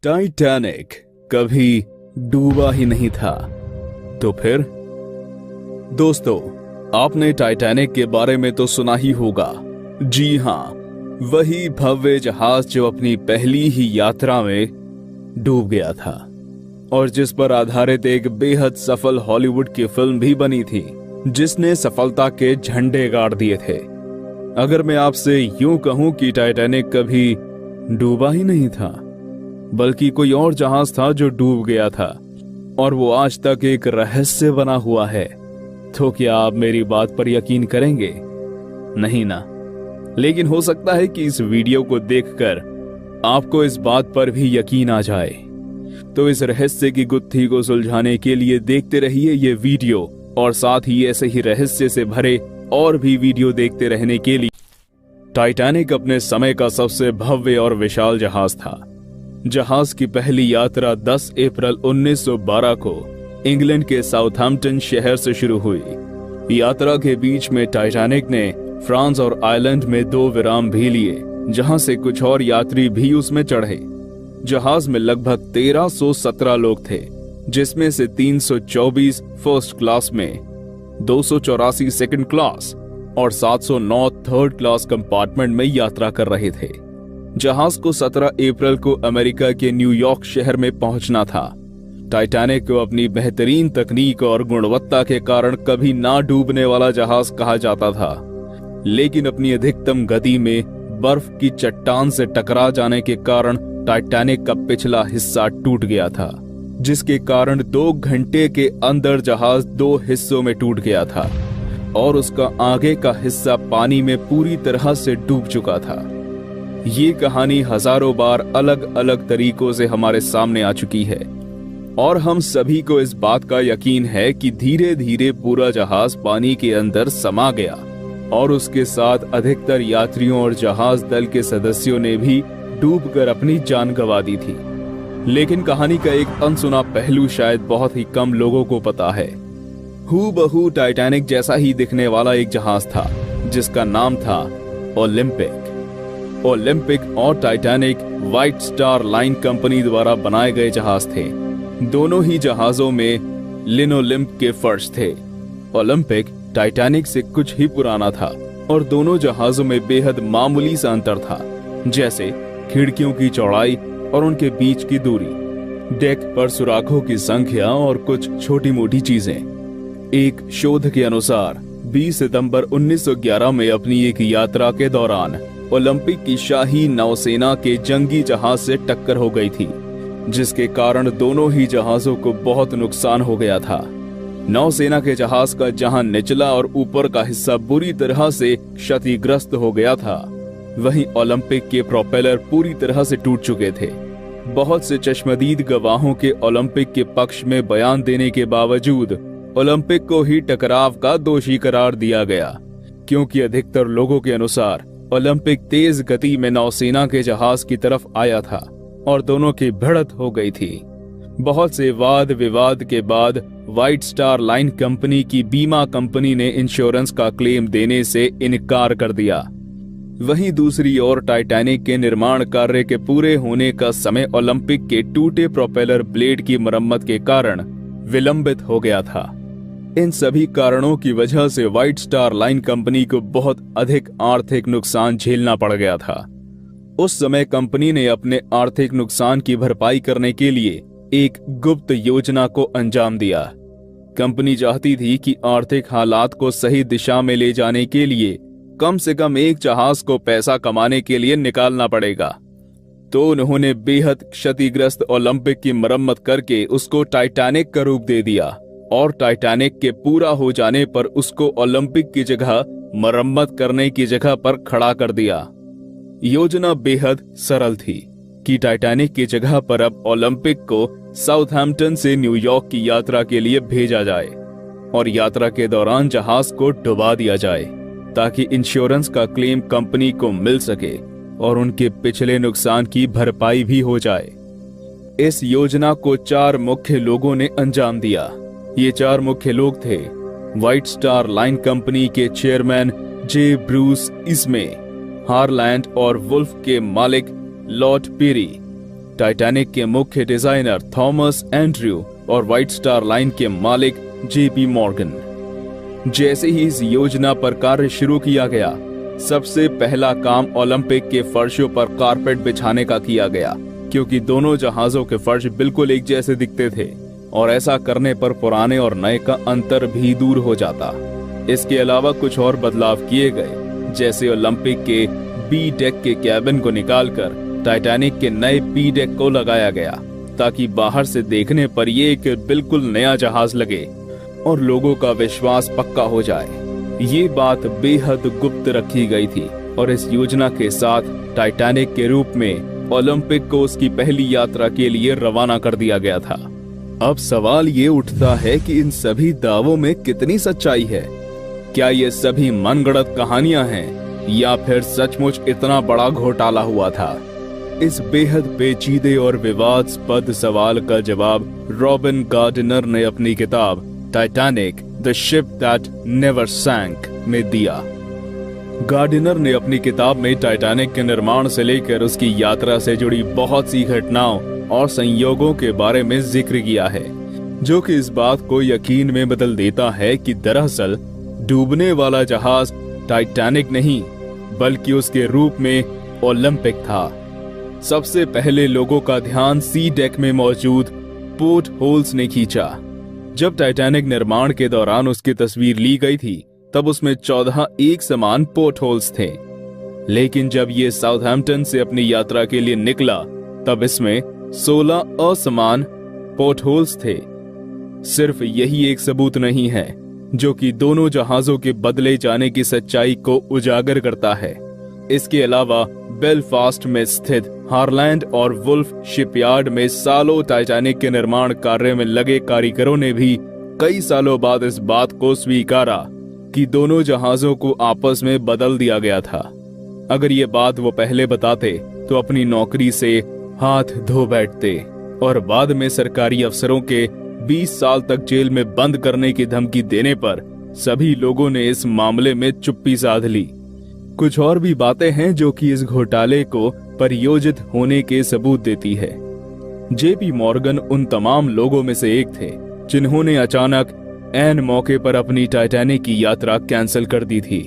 Titanic कभी डूबा ही नहीं था। तो फिर दोस्तों, आपने टाइटैनिक के बारे में तो सुना ही होगा। जी हाँ, वही भव्य जहाज जो अपनी पहली ही यात्रा में डूब गया था और जिस पर आधारित एक बेहद सफल हॉलीवुड की फिल्म भी बनी थी जिसने सफलता के झंडे गाड़ दिए थे। अगर मैं आपसे यूं कहूं कि टाइटैनिक कभी डूबा ही नहीं था, बल्कि कोई और जहाज था जो डूब गया था और वो आज तक एक रहस्य बना हुआ है, तो क्या आप मेरी बात पर यकीन करेंगे? नहीं ना। लेकिन हो सकता है कि इस वीडियो को देखकर आपको इस बात पर भी यकीन आ जाए। तो इस रहस्य की गुत्थी को सुलझाने के लिए देखते रहिए ये वीडियो और साथ ही ऐसे ही रहस्य से भरे और भी वीडियो देखते रहने के लिए। टाइटैनिक अपने समय का सबसे भव्य और विशाल जहाज था। जहाज की पहली यात्रा 10 अप्रैल 1912 को इंग्लैंड के साउथहैम्पटन शहर से शुरू हुई। यात्रा के बीच में टाइटैनिक ने फ्रांस और आयरलैंड में 2 विराम भी लिए, जहां से कुछ और यात्री भी उसमें चढ़े। जहाज में लगभग 1317 लोग थे, जिसमें से 324 फर्स्ट क्लास में, 284 सेकंड क्लास और 709 थर्ड क्लास कंपार्टमेंट में यात्रा कर रहे थे। जहाज को 17 अप्रैल को अमेरिका के न्यूयॉर्क शहर में पहुंचना था। टाइटैनिक को अपनी बेहतरीन तकनीक और गुणवत्ता के कारण कभी ना डूबने वाला जहाज कहा जाता था, लेकिन अपनी अधिकतम गति में बर्फ की चट्टान से टकरा जाने के कारण टाइटैनिक का पिछला हिस्सा टूट गया था, जिसके कारण 2 घंटे के अंदर जहाज 2 हिस्सों में टूट गया था और उसका आगे का हिस्सा पानी में पूरी तरह से डूब चुका था। ये कहानी हजारों बार अलग अलग तरीकों से हमारे सामने आ चुकी है और हम सभी को इस बात का यकीन है कि धीरे धीरे पूरा जहाज पानी के अंदर समा गया और उसके साथ अधिकतर यात्रियों और जहाज दल के सदस्यों ने भी डूबकर अपनी जान गंवा दी थी। लेकिन कहानी का एक अनसुना पहलू शायद बहुत ही कम लोगों को पता है। हूबहू टाइटैनिक जैसा ही दिखने वाला एक जहाज था जिसका नाम था ओलंपिक। ओलंपिक और Titanic white star line company द्वारा बनाए गए जहाज थे। दोनों ही जहाजों में लिनोलिम्प के फर्श थे। ओलंपिक टाइटैनिक से कुछ ही पुराना था और दोनों जहाजों में बेहद मामूली सा अंतर था, जैसे खिड़कियों की चौड़ाई और उनके बीच की दूरी, डेक पर सुराखों की संख्या और कुछ छोटी मोटी चीजें। एक शोध के अनुसार 20 सितंबर 1911 में अपनी एक यात्रा के दौरान ओलंपिक की शाही नौसेना के जंगी जहाज से टक्कर हो गई थी, जिसके कारण दोनों ही जहाजों को बहुत नुकसान हो गया था। नौसेना के जहाज का जहां निचला और ऊपर का हिस्सा बुरी तरह से क्षतिग्रस्त हो गया था, वहीं ओलंपिक के प्रोपेलर पूरी तरह से टूट चुके थे। बहुत से चश्मदीद गवाहों के ओलंपिक के पक्ष में बयान देने के बावजूद ओलंपिक को ही टकराव का दोषी करार दिया गया, क्योंकि अधिकतर लोगों के अनुसार ओलंपिक तेज गति में नौसेना के जहाज की तरफ आया था और दोनों की भिड़ंत हो गई थी। बहुत से वाद विवाद के बाद व्हाइट स्टार लाइन कंपनी की बीमा कंपनी ने इंश्योरेंस का क्लेम देने से इनकार कर दिया। वहीं दूसरी ओर टाइटैनिक के निर्माण कार्य के पूरे होने का समय ओलंपिक के टूटे प्रोपेलर ब्लेड की मरम्मत के कारण विलंबित हो गया था। इन सभी कारणों की वजह से व्हाइट स्टार लाइन कंपनी को बहुत अधिक आर्थिक नुकसान झेलना पड़ गया था। उस समय कंपनी ने अपने आर्थिक नुकसान की भरपाई करने के लिए एक गुप्त योजना को अंजाम दिया। कंपनी चाहती थी कि आर्थिक हालात को सही दिशा में ले जाने के लिए कम से कम एक जहाज को पैसा कमाने के लिए निकालना पड़ेगा। तो उन्होंने बेहद क्षतिग्रस्त ओलंपिक की मरम्मत करके उसको टाइटैनिक का रूप दे दिया और टाइटैनिक के पूरा हो जाने पर उसको ओलंपिक की जगह मरम्मत करने की जगह पर खड़ा कर दिया। योजना बेहद सरल थी कि टाइटैनिक की जगह पर अब ओलंपिक को साउथहैम्पटन से न्यूयॉर्क की यात्रा के लिए भेजा जाए और यात्रा के दौरान जहाज को डुबा दिया जाए, ताकि इंश्योरेंस का क्लेम कंपनी को मिल सके और उनके पिछले नुकसान की भरपाई भी हो जाए। इस योजना को 4 मुख्य लोगों ने अंजाम दिया। ये 4 मुख्य लोग थे व्हाइट स्टार लाइन कंपनी के चेयरमैन जे ब्रूस इसमे, हारलैंड और वुल्फ के मालिक लॉर्ड पेरी, टाइटैनिक के मुख्य डिजाइनर थॉमस एंड्रयू और व्हाइट स्टार लाइन के मालिक जेपी मॉर्गन। जैसे ही इस योजना पर कार्य शुरू किया गया, सबसे पहला काम ओलंपिक के फर्शों पर कारपेट बिछाने का किया गया, क्योंकि दोनों जहाजों के फर्श बिल्कुल एक जैसे दिखते थे और ऐसा करने पर पुराने और नए का अंतर भी दूर हो जाता। इसके अलावा कुछ और बदलाव किए गए, जैसे ओलंपिक के बी डेक के कैबिन को निकालकर टाइटैनिक के नए पी डेक को लगाया गया, ताकि बाहर से देखने पर ये एक बिल्कुल नया जहाज लगे और लोगों का विश्वास पक्का हो जाए। ये बात बेहद गुप्त रखी गई थी और इस योजना के साथ टाइटैनिक के रूप में ओलंपिक को उसकी पहली यात्रा के लिए रवाना कर दिया गया था। अब सवाल ये उठता है कि इन सभी दावों में कितनी सच्चाई है। क्या ये सभी मनगढ़ंत कहानियां हैं या फिर सचमुच इतना बड़ा घोटाला हुआ था? इस बेहद पेचीदे और विवादास्पद सवाल का जवाब रॉबिन गार्डनर ने अपनी किताब Titanic the ship that never sank में दिया। गार्डनर ने अपनी किताब में टाइटैनिक के निर्माण से लेकर उसकी यात्रा से जुड़ी बहुत सी घटनाओं और संयोगों के बारे में जिक्र किया है, जो कि इस बात को यकीन में बदल देता है कि दरअसल डूबने वाला जहाज टाइटैनिक नहीं, बल्कि उसके रूप में ओलंपिक था। सबसे पहले लोगों का ध्यान सी डेक में मौजूद पोर्ट होल्स ने खींचा। जब टाइटैनिक निर्माण के दौरान उसकी तस्वीर ली गई थी, तब उसमें 14 एक समान पोर्ट होल्स थे, लेकिन जब ये साउथहैम्पटन से अपनी यात्रा के लिए निकला, तब इसमें 16 असमान पोर्ट होल्स थे। सिर्फ यही एक सबूत नहीं है, जो कि दोनों जहाजों के बदले जाने की सच्चाई को उजागर करता है। इसके अलावा बेलफास्ट में स्थित हारलैंड और वुल्फ शिपयार्ड में सालों टाइटैनिक के निर्माण कार्य में लगे कारीगरों ने भी कई सालों बाद इस बात को स्वीकारा कि दोनों जहाजों को आपस में बदल दिया गया था। अगर ये बात वो पहले बताते तो अपनी नौकरी से हाथ धो बैठते और बाद में सरकारी अफसरों के 20 साल तक जेल में बंद करने की धमकी देने पर सभी लोगों ने इस मामले में चुप्पी साध ली। कुछ और भी बातें हैं जो कि इस घोटाले को परियोजित होने के सबूत देती है। जेपी मॉर्गन उन तमाम लोगों में से एक थे जिन्होंने अचानक ऐन मौके पर अपनी टाइटैनिक की यात्रा कैंसिल कर दी थी।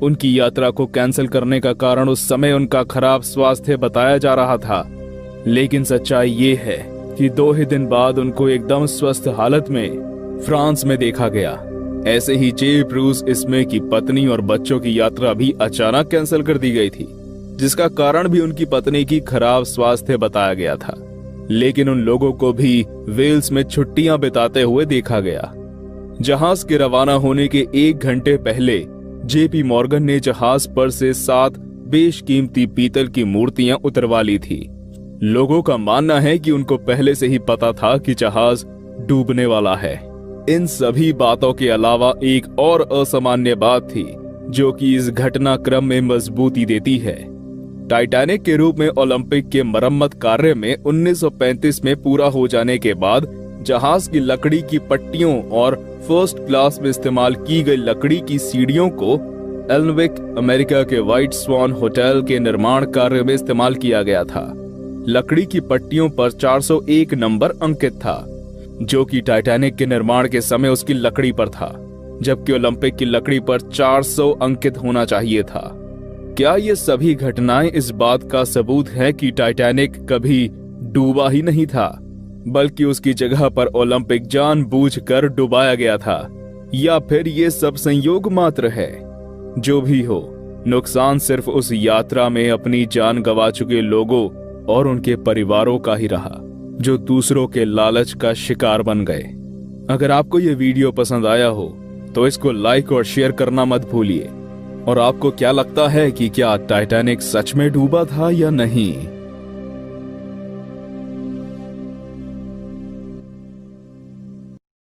उनकी यात्रा को कैंसिल करने का कारण उस समय उनका खराब स्वास्थ्य बताया जा रहा था, लेकिन सच्चाई ये है कि 2 ही दिन बाद उनको एकदम स्वस्थ हालत में फ्रांस में देखा गया। ऐसे ही जे ब्रूस इसमे की पत्नी और बच्चों की यात्रा भी अचानक कैंसिल कर दी गई थी, जिसका कारण भी उनकी पत्नी की खराब स्वास्थ्य बताया गया था। लेकिन उन लोगों को भी वेल्स में छुट्टियां बिताते हुए देखा गया। जहाज के रवाना होने के 1 घंटे पहले जेपी मॉर्गन ने जहाज पर से 7 बेशकीमती पीतल की मूर्तियां उतरवा ली थी। लोगों का मानना है कि उनको पहले से ही पता था कि जहाज डूबने वाला है। इन सभी बातों के अलावा एक और असामान्य बात थी जो कि इस घटनाक्रम में मजबूती देती है। टाइटैनिक के रूप में ओलंपिक के मरम्मत कार्य में 1935 में पूरा हो जाने के बाद जहाज की लकड़ी की पट्टियों और फर्स्ट क्लास में इस्तेमाल की गई लकड़ी की सीढ़ियों को एल्नविक अमेरिका के व्हाइट स्वान होटल के निर्माण कार्य में इस्तेमाल किया गया था। लकड़ी की पट्टियों पर 401 नंबर अंकित था, जो कि टाइटैनिक के निर्माण के समय उसकी लकड़ी पर था, जबकि ओलंपिक की लकड़ी पर 400 अंकित होना चाहिए था। क्या ये सभी घटनाएं इस बात का सबूत है कि टाइटैनिक कभी डूबा ही नहीं था, बल्कि उसकी जगह पर ओलंपिक जानबूझकर डुबाया गया था, या फिर ये सब संयोग मात्र है? जो भी हो, नुकसान सिर्फ उस यात्रा में अपनी जान गंवा चुके लोगों और उनके परिवारों का ही रहा, जो दूसरों के लालच का शिकार बन गए। अगर आपको ये वीडियो पसंद आया हो तो इसको लाइक और शेयर करना मत भूलिए। और आपको क्या लगता है कि क्या टाइटैनिक सच में डूबा था या नहीं?